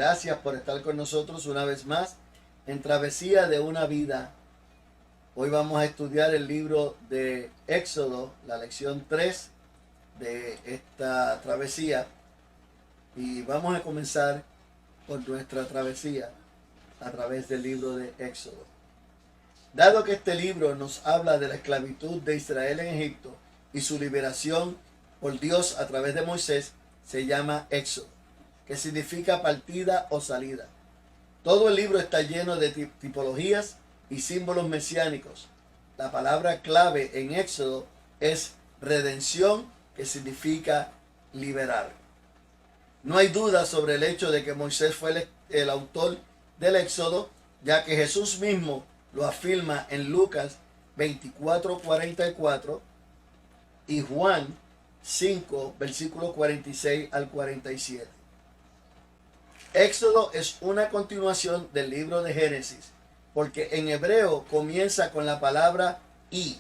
Gracias por estar con nosotros una vez más en Travesía de una Vida. Hoy vamos a estudiar el libro de Éxodo, la lección 3 de esta travesía. Y vamos a comenzar por nuestra travesía a través del libro de Éxodo. Dado que este libro nos habla de la esclavitud de Israel en Egipto y su liberación por Dios a través de Moisés, se llama Éxodo, que significa partida o salida. Todo el libro está lleno de tipologías y símbolos mesiánicos. La palabra clave en Éxodo es redención, que significa liberar. No hay duda sobre el hecho de que Moisés fue el autor del Éxodo, ya que Jesús mismo lo afirma en Lucas 24:44 y Juan 5, versículos 46 al 47. Éxodo es una continuación del libro de Génesis, porque en hebreo comienza con la palabra y.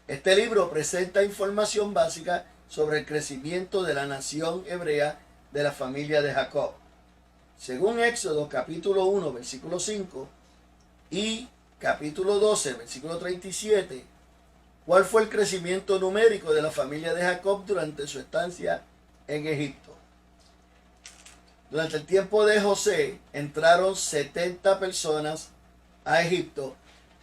Este libro presenta información básica sobre el crecimiento de la nación hebrea de la familia de Jacob. Según Éxodo capítulo 1, versículo 5 y capítulo 12, versículo 37, ¿cuál fue el crecimiento numérico de la familia de Jacob durante su estancia en Egipto? Durante el tiempo de José entraron 70 personas a Egipto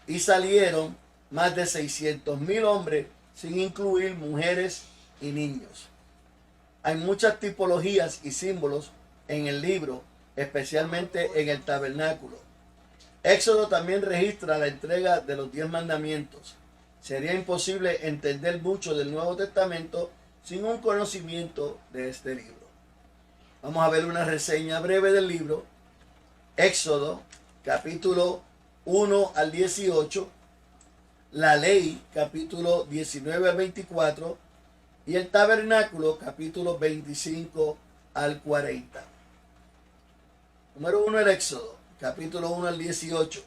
y salieron más de 600,000 hombres, sin incluir mujeres y niños. Hay muchas tipologías y símbolos en el libro, especialmente en el tabernáculo. Éxodo también registra la entrega de los 10 mandamientos. Sería imposible entender mucho del Nuevo Testamento sin un conocimiento de este libro. Vamos a ver una reseña breve del libro. Éxodo, capítulo 1 al 18. La ley, capítulo 19 al 24. Y el tabernáculo, capítulo 25 al 40. Número 1, el Éxodo, capítulo 1 al 18.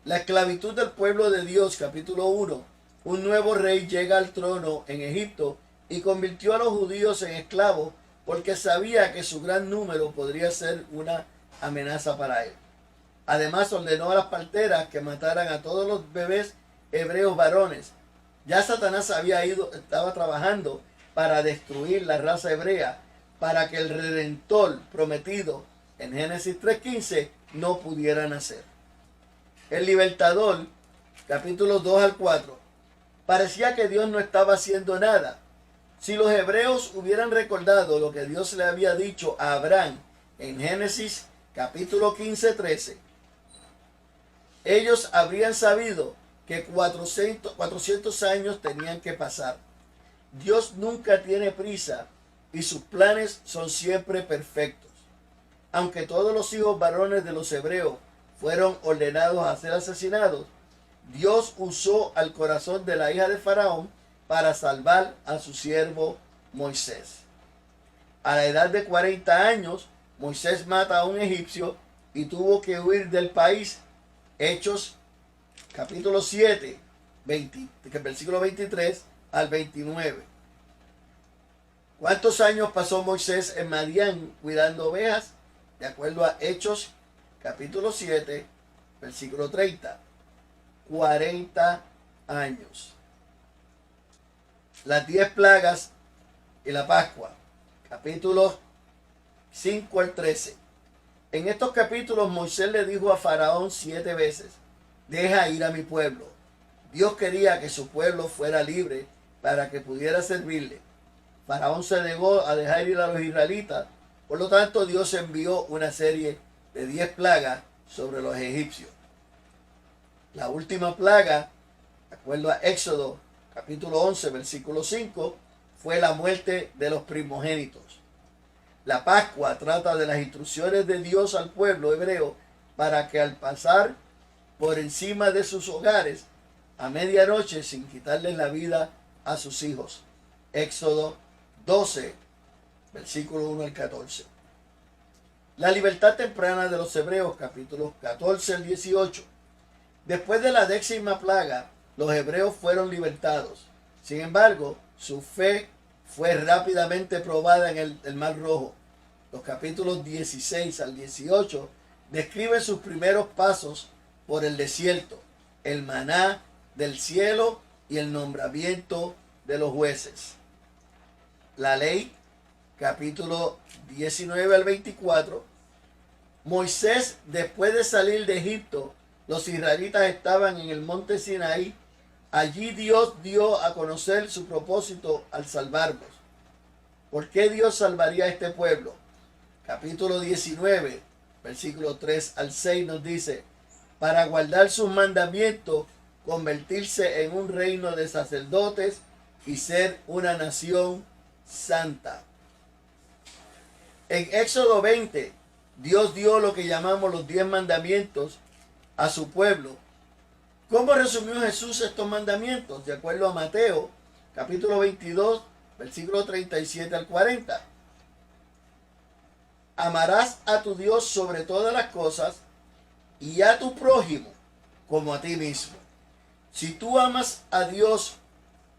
La esclavitud del pueblo de Dios, capítulo 1. Un nuevo rey llega al trono en Egipto y convirtió a los judíos en esclavos porque sabía que su gran número podría ser una amenaza para él. Además ordenó a las parteras que mataran a todos los bebés hebreos varones. Ya Satanás estaba trabajando para destruir la raza hebrea, para que el Redentor prometido en Génesis 3:15 no pudiera nacer. El Libertador, capítulos 2 al 4. Parecía que Dios no estaba haciendo nada. Si los hebreos hubieran recordado lo que Dios le había dicho a Abraham en Génesis capítulo 15:13, ellos habrían sabido que 400 años tenían que pasar. Dios nunca tiene prisa y sus planes son siempre perfectos. Aunque todos los hijos varones de los hebreos fueron ordenados a ser asesinados, Dios usó al corazón de la hija de Faraón para salvar a su siervo Moisés. A la edad de 40 años, Moisés mata a un egipcio y tuvo que huir del país. Hechos capítulo 7, versículo 23 al 29. ¿Cuántos años pasó Moisés en Madián cuidando ovejas? De acuerdo a Hechos capítulo 7, versículo 30. 40 años. Las 10 plagas y la Pascua, capítulos 5 al 13. En estos capítulos Moisés le dijo a Faraón 7 veces: deja ir a mi pueblo. Dios quería que su pueblo fuera libre para que pudiera servirle. Faraón se negó a dejar ir a los israelitas, por lo tanto Dios envió una serie de 10 plagas sobre los egipcios. La última plaga, de acuerdo a Éxodo capítulo 11, versículo 5, fue la muerte de los primogénitos. La Pascua trata de las instrucciones de Dios al pueblo hebreo para que al pasar por encima de sus hogares a medianoche sin quitarles la vida a sus hijos. Éxodo 12, versículo 1 al 14. La libertad temprana de los hebreos, capítulos 14 al 18. Después de la 10ª plaga, los hebreos fueron libertados. Sin embargo, su fe fue rápidamente probada en el Mar Rojo. los capítulos 16 al 18, describen sus primeros pasos por el desierto, el maná del cielo y el nombramiento de los jueces. La ley, capítulo 19 al 24. Moisés, después de salir de Egipto, los israelitas estaban en el monte Sinaí. Allí Dios dio a conocer su propósito al salvarlos. ¿Por qué Dios salvaría a este pueblo? Capítulo 19, versículo 3 al 6 nos dice: para guardar sus mandamientos, convertirse en un reino de sacerdotes y ser una nación santa. En Éxodo 20, Dios dio lo que llamamos los 10 mandamientos a su pueblo. ¿Cómo resumió Jesús estos mandamientos? De acuerdo a Mateo, capítulo 22, versículo 37 al 40. Amarás a tu Dios sobre todas las cosas y a tu prójimo como a ti mismo. Si tú amas a Dios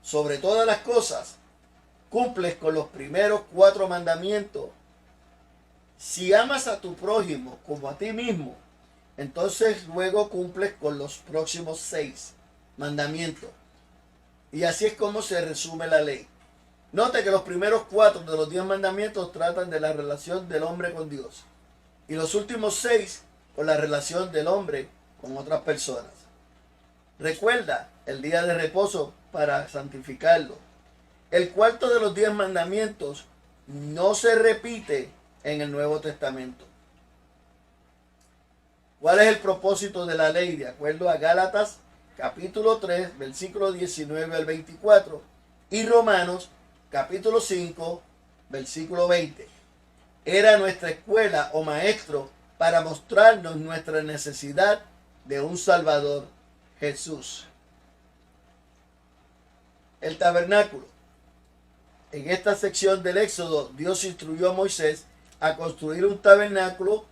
sobre todas las cosas, cumples con los primeros 4 mandamientos. Si amas a tu prójimo como a ti mismo, entonces luego cumples con los próximos 6 mandamientos. Y así es como se resume la ley. Note que los primeros 4 de los 10 mandamientos tratan de la relación del hombre con Dios. Y los últimos 6 con la relación del hombre con otras personas. Recuerda el día de reposo para santificarlo. El cuarto de los 10 mandamientos no se repite en el Nuevo Testamento. ¿Cuál es el propósito de la ley? De acuerdo a Gálatas capítulo 3, versículo 19 al 24 y Romanos capítulo 5, versículo 20. Era nuestra escuela o maestro para mostrarnos nuestra necesidad de un Salvador, Jesús. El tabernáculo. En esta sección del Éxodo, Dios instruyó a Moisés a construir un tabernáculo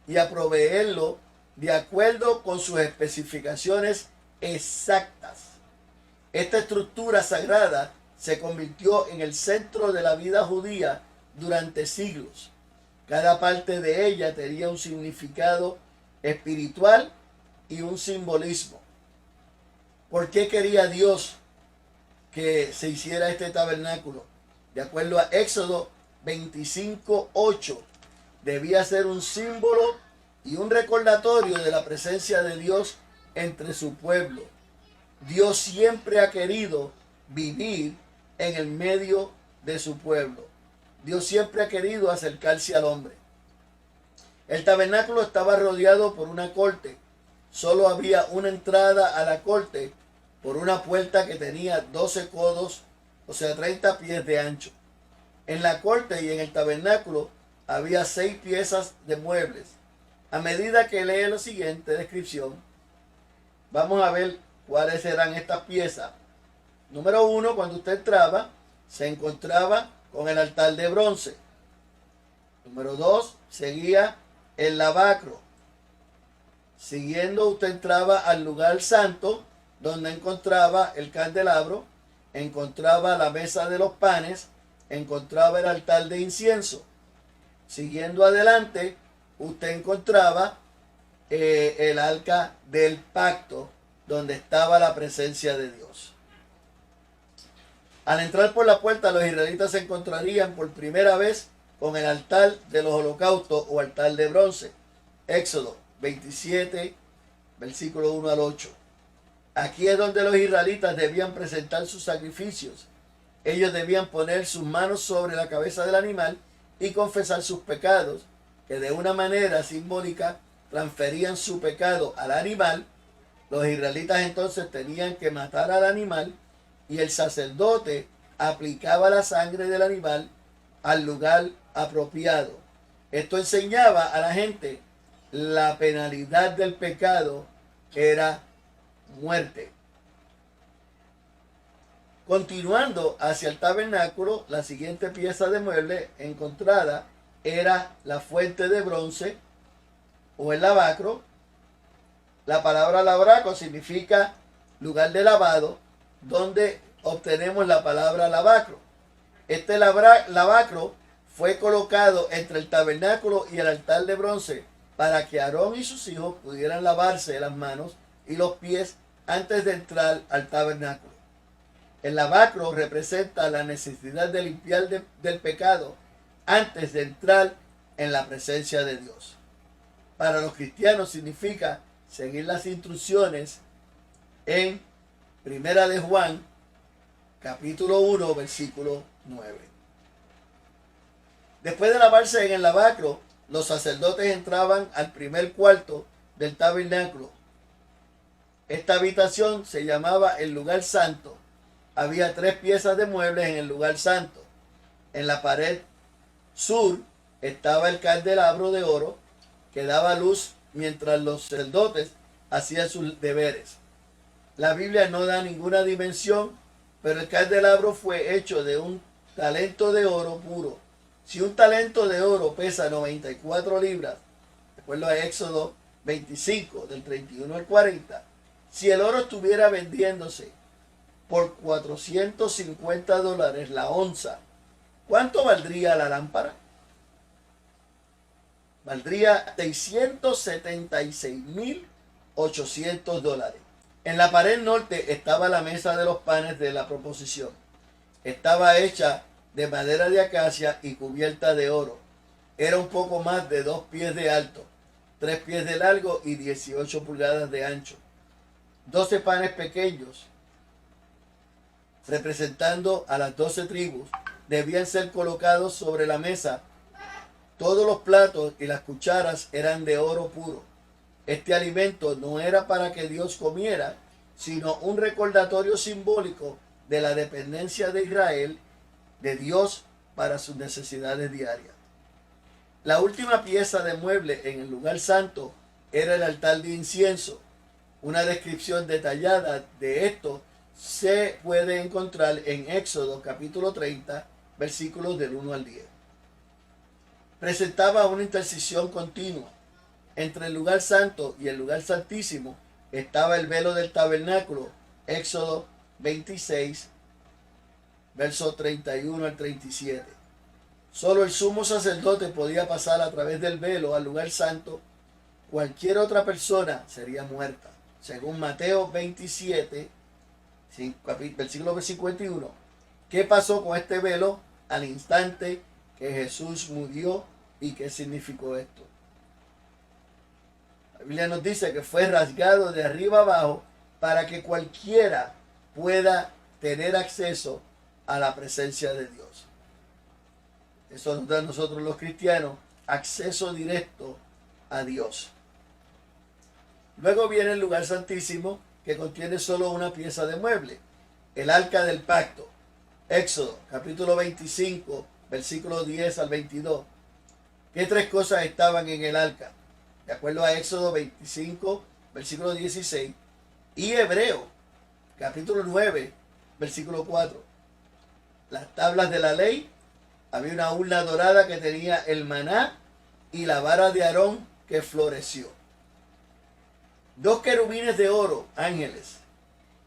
y a proveerlo de acuerdo con sus especificaciones exactas. Esta estructura sagrada se convirtió en el centro de la vida judía durante siglos. Cada parte de ella tenía un significado espiritual y un simbolismo. ¿Por qué quería Dios que se hiciera este tabernáculo? De acuerdo a Éxodo 25:8, debía ser un símbolo y un recordatorio de la presencia de Dios entre su pueblo. Dios siempre ha querido vivir en el medio de su pueblo. Dios siempre ha querido acercarse al hombre. El tabernáculo estaba rodeado por una corte. Solo había una entrada a la corte por una puerta que tenía 12 codos, o sea, 30 pies de ancho. En la corte y en el tabernáculo había 6 piezas de muebles. A medida que lee la siguiente descripción, vamos a ver cuáles eran estas piezas. Número 1, cuando usted entraba, se encontraba con el altar de bronce. Número 2, seguía el lavacro. Siguiendo, usted entraba al lugar santo, donde encontraba el candelabro, encontraba la mesa de los panes, encontraba el altar de incienso. Siguiendo adelante, usted encontraba el arca del pacto, donde estaba la presencia de Dios. Al entrar por la puerta, los israelitas se encontrarían por primera vez con el altar de los holocaustos o altar de bronce. Éxodo 27, versículo 1 al 8. Aquí es donde los israelitas debían presentar sus sacrificios. Ellos debían poner sus manos sobre la cabeza del animal y confesar sus pecados, que de una manera simbólica transferían su pecado al animal. Los israelitas entonces tenían que matar al animal y el sacerdote aplicaba la sangre del animal al lugar apropiado. Esto enseñaba a la gente la penalidad del pecado, que era muerte. Continuando hacia el tabernáculo, la siguiente pieza de mueble encontrada era la fuente de bronce o el lavacro. La palabra lavacro significa lugar de lavado, donde obtenemos la palabra lavacro. Este lavacro fue colocado entre el tabernáculo y el altar de bronce para que Aarón y sus hijos pudieran lavarse las manos y los pies antes de entrar al tabernáculo. El lavacro representa la necesidad de limpiar del pecado antes de entrar en la presencia de Dios. Para los cristianos significa seguir las instrucciones en Primera de Juan, capítulo 1, versículo 9. Después de lavarse en el lavacro, los sacerdotes entraban al primer cuarto del tabernáculo. Esta habitación se llamaba el lugar santo. Había 3 piezas de muebles en el lugar santo. En la pared sur estaba el candelabro de oro que daba luz mientras los sacerdotes hacían sus deberes. La Biblia no da ninguna dimensión, pero el candelabro fue hecho de un talento de oro puro. Si un talento de oro pesa 94 libras, de acuerdo a Éxodo 25, del 31 al 40, si el oro estuviera vendiéndose por $450 la onza, ¿cuánto valdría la lámpara? Valdría $676.800. En la pared norte estaba la mesa de los panes de la proposición. Estaba hecha de madera de acacia y cubierta de oro. Era un poco más de 2 pies de alto, 3 pies de largo y 18 pulgadas de ancho. 12 panes pequeños, representando a las 12 tribus, debían ser colocados sobre la mesa. Todos los platos y las cucharas eran de oro puro. Este alimento no era para que Dios comiera, sino un recordatorio simbólico de la dependencia de Israel de Dios para sus necesidades diarias. La última pieza de mueble en el lugar santo era el altar de incienso. Una descripción detallada de esto se puede encontrar en Éxodo capítulo 30, versículos del 1 al 10. Presentaba una intercesión continua. Entre el lugar santo y el lugar santísimo estaba el velo del tabernáculo, Éxodo 26, versos 31 al 37. Solo el sumo sacerdote podía pasar a través del velo al lugar santo. Cualquier otra persona sería muerta. Según Mateo 27, versículo 51. ¿Qué pasó con este velo al instante que Jesús murió y qué significó esto? La Biblia nos dice que fue rasgado de arriba abajo para que cualquiera pueda tener acceso a la presencia de Dios. Eso nos da a nosotros los cristianos acceso directo a Dios. Luego viene el lugar santísimo, que contiene solo una pieza de mueble, el arca del pacto. Éxodo capítulo 25, versículos 10 al 22. ¿Qué 3 cosas estaban en el arca? De acuerdo a Éxodo 25, versículo 16, y Hebreo capítulo 9, versículo 4. Las tablas de la ley, había una urna dorada que tenía el maná y la vara de Aarón que floreció. 2 querubines de oro, ángeles,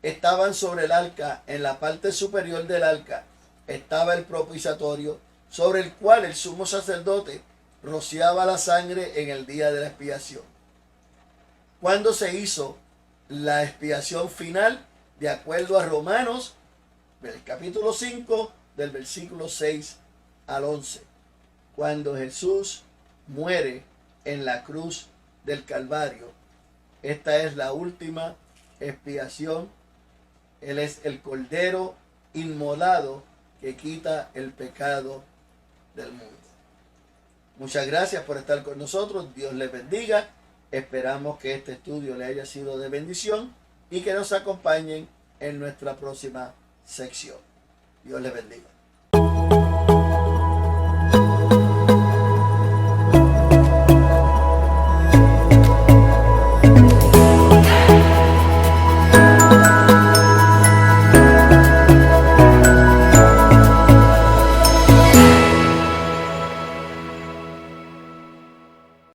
estaban sobre el arca. En la parte superior del arca estaba el propiciatorio, sobre el cual el sumo sacerdote rociaba la sangre en el día de la expiación. ¿Cuándo se hizo la expiación final? De acuerdo a Romanos, del capítulo 5, del versículo 6 al 11. Cuando Jesús muere en la cruz del Calvario, esta es la última expiación. Él es el Cordero inmolado que quita el pecado del mundo. Muchas gracias por estar con nosotros. Dios les bendiga. Esperamos que este estudio le haya sido de bendición y que nos acompañen en nuestra próxima sección. Dios les bendiga.